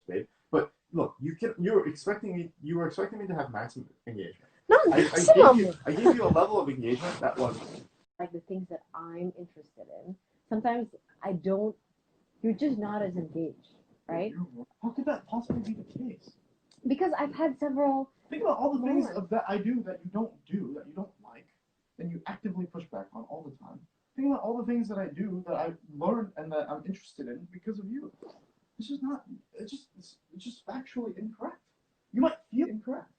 babe. But look, you were expecting me to have maximum engagement. Not maximum. I gave you a level of engagement that was Like the things that I'm interested in. Sometimes I don't. You're just not as engaged, right? How could that possibly be the case? Because I've had several. Think about all the things that I do that you don't like, and you actively push back on all the time. Think about all the things that I do that I learned and that I'm interested in because of you. It's just not. It's just factually incorrect. You might feel incorrect.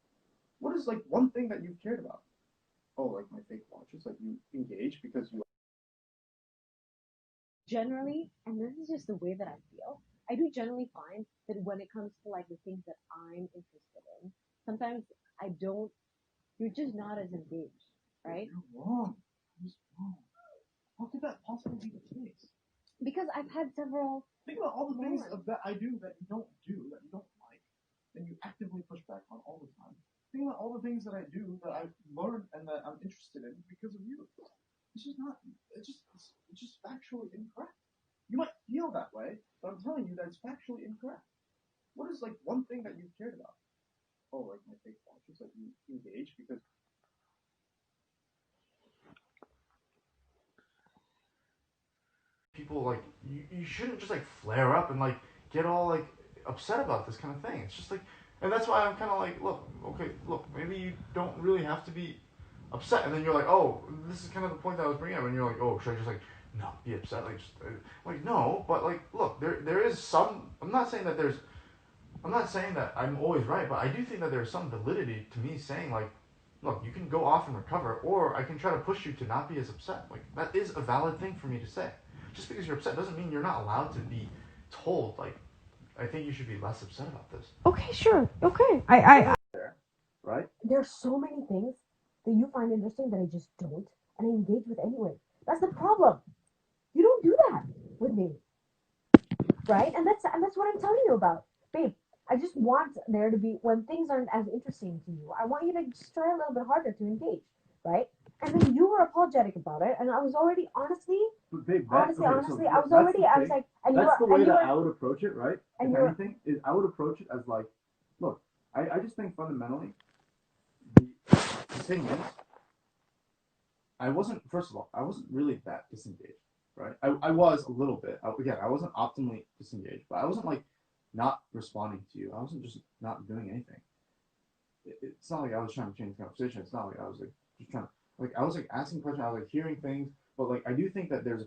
What is like one thing that you've cared about? Oh, like my fake watches. Like you engage because you. Generally, and this is just the way that I feel, I do generally find that when it comes to like the things that I'm interested in, sometimes I don't. You're just not as engaged, right? You're wrong. You're just wrong. How could that possibly be the case? Because I've had several. Think about all the things that I do that you don't like, and you actively push back on all the time. Think about all the things that I do that I've learned and that I'm interested in because of you. It's just not. It's just factually incorrect. You might feel that way, but I'm telling you that it's factually incorrect. What is like one thing that you've cared about? Oh, like my fake watches. Like you engage because. People like you shouldn't just like flare up and like get all like upset about this kind of thing. It's just like, and that's why I'm kind of like, look, okay, look, maybe you don't really have to be upset. And then you're like, oh, this is kind of the point that I was bringing up, and you're like, oh, should I just like not be upset? Like, just like no, but like, look, there is some. I'm not saying that I'm always right, but I do think that there's some validity to me saying like, look, you can go off and recover, or I can try to push you to not be as upset. Like that is a valid thing for me to say. Just because you're upset doesn't mean you're not allowed to be told like, I think you should be less upset about this. Okay, sure. Okay. I Right? There's so many things that you find interesting that I just don't, and I engage with anyway. That's the problem. You don't do that with me, right? And that's what I'm telling you about, babe. I just want there to be when things aren't as interesting to you. I want you to just try a little bit harder to engage, right? And then you were apologetic about it, and I was already honestly, But babe, honestly, okay, honestly, so I was that's already, the I was thing. like, and you That's were, the way and you that were, I would approach it, right? and If you're, anything, is I would approach it as like, look, I just think fundamentally, the thing is, I wasn't, first of all, I wasn't really that disengaged, right? I was a little bit. Again, I wasn't optimally disengaged, but I wasn't like not responding to you. I wasn't just not doing anything. It's not like I was trying to change the conversation. It's not like I was like just trying to, like, I was like asking questions, I was like hearing things, but like I do think that there's